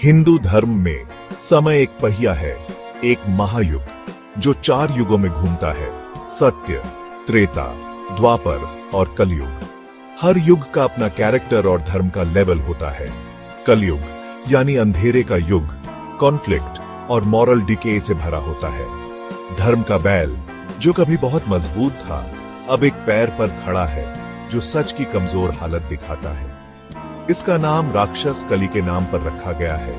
हिंदू धर्म में समय एक पहिया है, एक महायुग जो 4 युगों में घूमता है, सत्य, त्रेता, द्वापर और कलयुग। हर युग का अपना कैरेक्टर और धर्म का लेवल होता है। कलयुग यानी अंधेरे का युग, कॉन्फ्लिक्ट और मॉरल डिके से भरा होता है। धर्म का बैल जो कभी बहुत मजबूत था, अब एक पैर पर खड़ा है, जो सच की कमजोर हालत दिखाता है। इसका नाम राक्षस कली के नाम पर रखा गया है।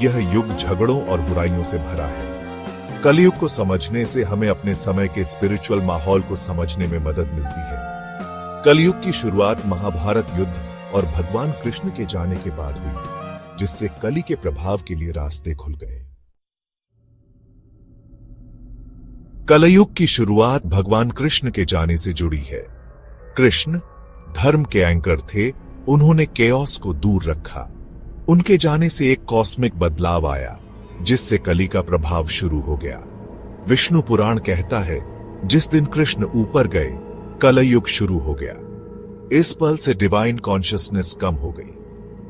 यह युग झगड़ों और बुराइयों से भरा है। कलयुग को समझने से हमें अपने समय के स्पिरिचुअल माहौल को समझने में मदद मिलती है। कलयुग की शुरुआत महाभारत युद्ध और भगवान कृष्ण के जाने के बाद हुई, जिससे कली के प्रभाव के लिए रास्ते खुल गए। कलयुग की शुरुआत भगवान कृष्ण के जाने से जुड़ी है। कृष्ण धर्म के एंकर थे, उन्होंने केओस को दूर रखा। उनके जाने से एक कॉस्मिक बदलाव आया, जिससे कली का प्रभाव शुरू हो गया। विष्णु पुराण कहता है, जिस दिन कृष्ण ऊपर गए, कलयुग शुरू हो गया। इस पल से डिवाइन कॉन्शियसनेस कम हो गई,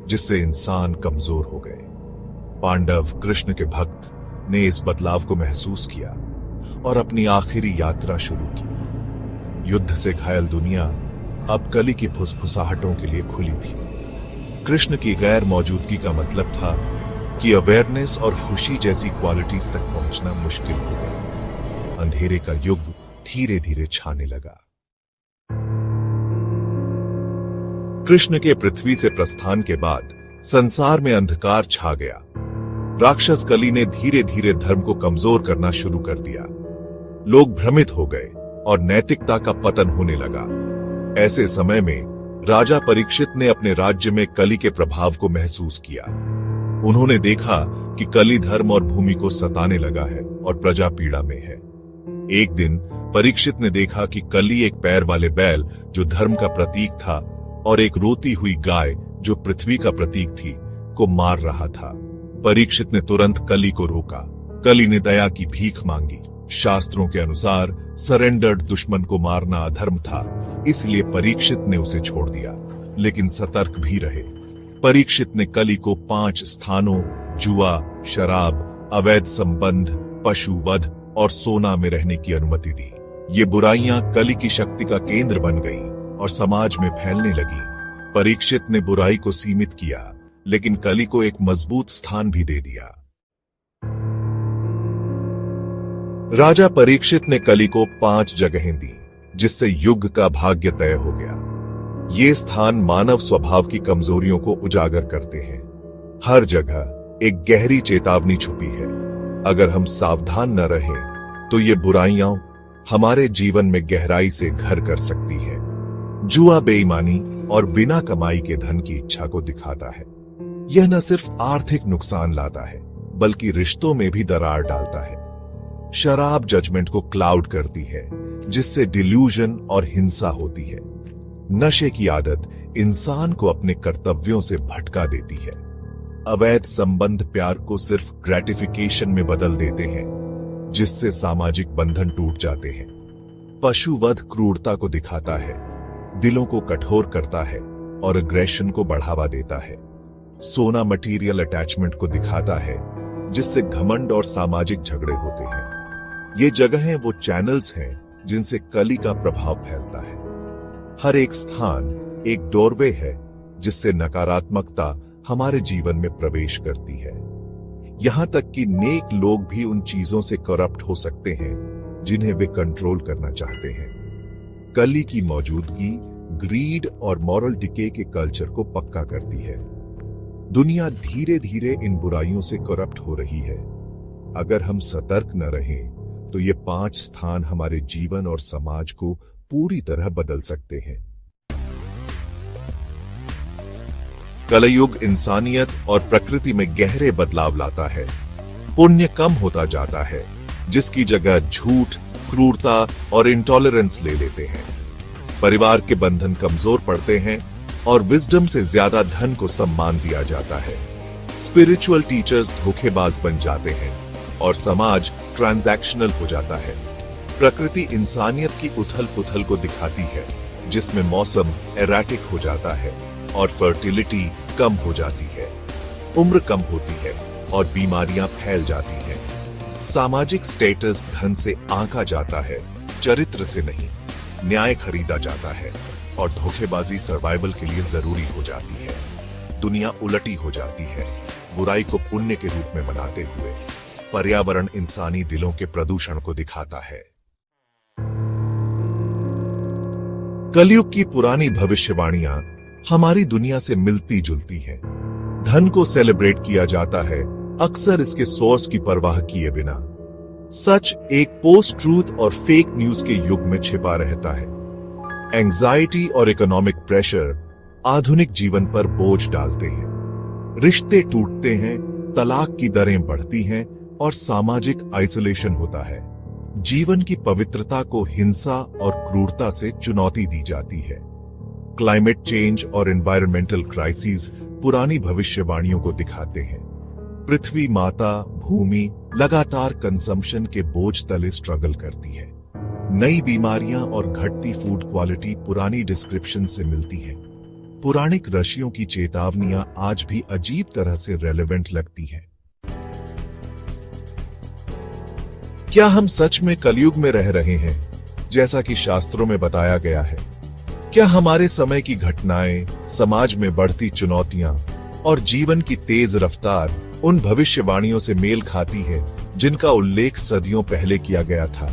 जिससे इंसान कमजोर हो गए। पांडव कृष्ण के भक्त ने इस बदलाव को महसूस किया और अपनी आखिरी यात्रा शुरू की। युद्ध से घायल दुनिया अब कली की फुसफुसाहटों के लिए खुली थी। कृष्ण की गैर मौजूदगी का मतलब था कि अवेयरनेस और खुशी जैसी क्वालिटीज तक पहुंचना मुश्किल हो गया। अंधेरे का युग धीरे धीरे छाने लगा। कृष्ण के पृथ्वी से प्रस्थान के बाद संसार में अंधकार छा गया। राक्षस कली ने धीरे धीरे धर्म को कमजोर करना शुरू कर दिया। लोग भ्रमित हो गए और नैतिकता का पतन होने लगा। ऐसे समय में राजा परीक्षित ने अपने राज्य में कली के प्रभाव को महसूस किया। उन्होंने देखा कि कली धर्म और भूमि को सताने लगा है और प्रजा पीड़ा में है। एक दिन परीक्षित ने देखा कि कली एक पैर वाले बैल, जो धर्म का प्रतीक था, और एक रोती हुई गाय, जो पृथ्वी का प्रतीक थी, को मार रहा था। परीक्षित ने तुरंत कली को रोका। कली ने दया की भीख मांगी। शास्त्रों के अनुसार सरेंडर्ड दुश्मन को मारना अधर्म था, इसलिए परीक्षित ने उसे छोड़ दिया, लेकिन सतर्क भी रहे। परीक्षित ने कली को 5 स्थानों, जुआ, शराब, अवैध संबंध, पशुवध और सोना में रहने की अनुमति दी। ये बुराइयां कली की शक्ति का केंद्र बन गईं और समाज में फैलने लगी। परीक्षित ने बुराई को सीमित किया, लेकिन कली को एक मजबूत स्थान भी दे दिया। राजा परीक्षित ने कली को 5 जगहें दी, जिससे युग का भाग्य तय हो गया। ये स्थान मानव स्वभाव की कमजोरियों को उजागर करते हैं। हर जगह एक गहरी चेतावनी छुपी है। अगर हम सावधान न रहें, तो ये बुराइयां हमारे जीवन में गहराई से घर कर सकती है। जुआ बेईमानी और बिना कमाई के धन की इच्छा को दिखाता है। यह न सिर्फ आर्थिक नुकसान लाता है, बल्कि रिश्तों में भी दरार डालता है। शराब जजमेंट को क्लाउड करती है, जिससे डिल्यूजन और हिंसा होती है। नशे की आदत इंसान को अपने कर्तव्यों से भटका देती है। अवैध संबंध प्यार को सिर्फ ग्रेटिफिकेशन में बदल देते हैं, जिससे सामाजिक बंधन टूट जाते हैं। पशुवध क्रूरता को दिखाता है, दिलों को कठोर करता है और अग्रेशन को बढ़ावा देता है। सोना मटेरियल अटैचमेंट को दिखाता है, जिससे घमंड और सामाजिक झगड़े होते हैं। ये जगहें वो चैनल्स हैं जिनसे कली का प्रभाव फैलता है। हर एक स्थान एक डोरवे है, जिससे नकारात्मकता हमारे जीवन में प्रवेश करती है। यहां तक कि नेक लोग भी उन चीजों से करप्ट हो सकते हैं, जिन्हें वे कंट्रोल करना चाहते हैं। कली की मौजूदगी ग्रीड और मॉरल डिके के कल्चर को पक्का करती है। दुनिया धीरे धीरे इन बुराइयों से करप्ट हो रही है। अगर हम सतर्क न रहें, तो ये 5 स्थान हमारे जीवन और समाज को पूरी तरह बदल सकते हैं। कलयुग इंसानियत और प्रकृति में गहरे बदलाव लाता है। पुण्य कम होता जाता है, जिसकी जगह झूठ, क्रूरता और इंटॉलरेंस ले लेते हैं। परिवार के बंधन कमजोर पड़ते हैं और विजडम से ज्यादा धन को सम्मान दिया जाता है। स्पिरिचुअल टीचर्स धोखेबाज बन जाते हैं और समाज ट्रांजैक्शनल हो जाता है। प्रकृति इंसानियत की उथल पुथल को दिखाती है, जिसमें मौसम एराटिक हो जाता है और फर्टिलिटी कम हो जाती है। उम्र कम होती है और बीमारियां फैल जाती हैं। सामाजिक स्टेटस धन से आंका जाता है, चरित्र से नहीं। न्याय खरीदा जाता है और धोखेबाजी सर्वाइवल के लिए जरूरी हो जाती है। दुनिया उलटी हो जाती है, बुराई को पुण्य के रूप में मनाते हुए। पर्यावरण इंसानी दिलों के प्रदूषण को दिखाता है। कलयुग की पुरानी भविष्यवाणियां हमारी दुनिया से मिलती जुलती हैं। धन को सेलिब्रेट किया जाता है, अक्सर इसके सोर्स की परवाह किए बिना। सच एक पोस्ट ट्रूथ और फेक न्यूज के युग में छिपा रहता है। एंजाइटी और इकोनॉमिक प्रेशर आधुनिक जीवन पर बोझ डालते हैं। रिश्ते टूटते हैं, तलाक की दरें बढ़ती हैं और सामाजिक आइसोलेशन होता है। जीवन की पवित्रता को हिंसा और क्रूरता से चुनौती दी जाती है। क्लाइमेट चेंज और एनवायरमेंटल क्राइसिस पुरानी भविष्यवाणियों को दिखाते हैं। पृथ्वी माता, भूमि लगातार कंजम्पशन के बोझ तले स्ट्रगल करती है। नई बीमारियां और घटती फूड क्वालिटी पुरानी डिस्क्रिप्शन से मिलती हैं। पुराणिक ऋषियों की चेतावनियां आज भी अजीब तरह से रेलेवेंट लगती हैं। क्या हम सच में कलयुग में रह रहे हैं, जैसा कि शास्त्रों में बताया गया है? क्या हमारे समय की घटनाएं, समाज में बढ़ती चुनौतियां और जीवन की तेज रफ्तार उन भविष्यवाणियों से मेल खाती है जिनका उल्लेख सदियों पहले किया गया था?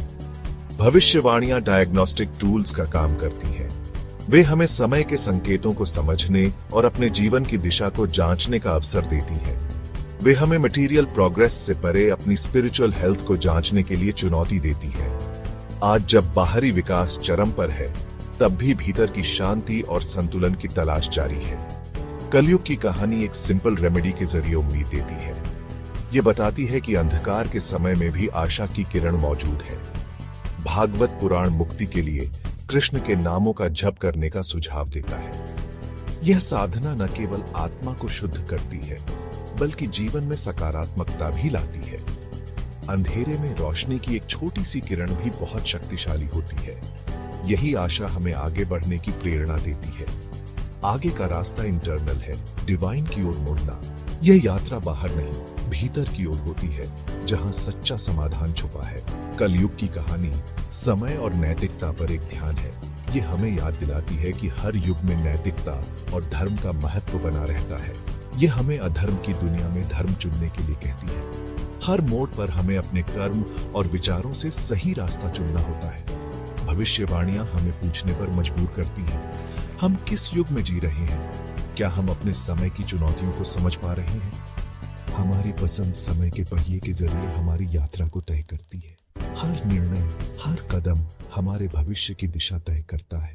भविष्यवाणियां डायग्नोस्टिक टूल्स का काम करती हैं। वे हमें समय के संकेतों को समझने और अपने जीवन की दिशा को जांचने का अवसर देती हैं। वे हमें मटेरियल प्रोग्रेस से परे अपनी स्पिरिचुअल हेल्थ को जांचने के लिए चुनौती देती है। आज जब बाहरी विकास चरम पर है, तब भी भीतर की शांति और संतुलन की तलाश जारी है। कलयुग की कहानी एक सिंपल रेमेडी के जरिए उम्मीद देती है। ये बताती है कि अंधकार के समय में भी आशा की किरण मौजूद है। भागवत पुराण मुक्ति के लिए कृष्ण के नामों का जप करने का सुझाव देता है। यह साधना न केवल आत्मा को शुद्ध करती है, बल्कि जीवन में सकारात्मकता भी लाती है। अंधेरे में रोशनी की एक छोटी सी किरण भी बहुत शक्तिशाली होती है। यही आशा हमें आगे बढ़ने की प्रेरणा देती है। आगे का रास्ता इंटरनल है, डिवाइन की ओर मुड़ना। यह यात्रा बाहर नहीं, भीतर की ओर होती है, जहां सच्चा समाधान छुपा है। कलयुग की कहानी समय और नैतिकता पर एक ध्यान है। ये हमें याद दिलाती है कि हर युग में नैतिकता और धर्म का महत्व बना रहता है। ये हमें अधर्म की दुनिया में धर्म चुनने के लिए कहती है। हर मोड़ पर हमें अपने कर्म और विचारों से सही रास्ता चुनना होता है। भविष्यवाणियां हमें पूछने पर मजबूर करती हैं, हम किस युग में जी रहे हैं? क्या हम अपने समय की चुनौतियों को समझ पा रहे हैं? हमारी पसंद समय के पहिए के जरिए हमारी यात्रा को तय करती है। हर निर्णय, हर कदम हमारे भविष्य की दिशा तय करता है।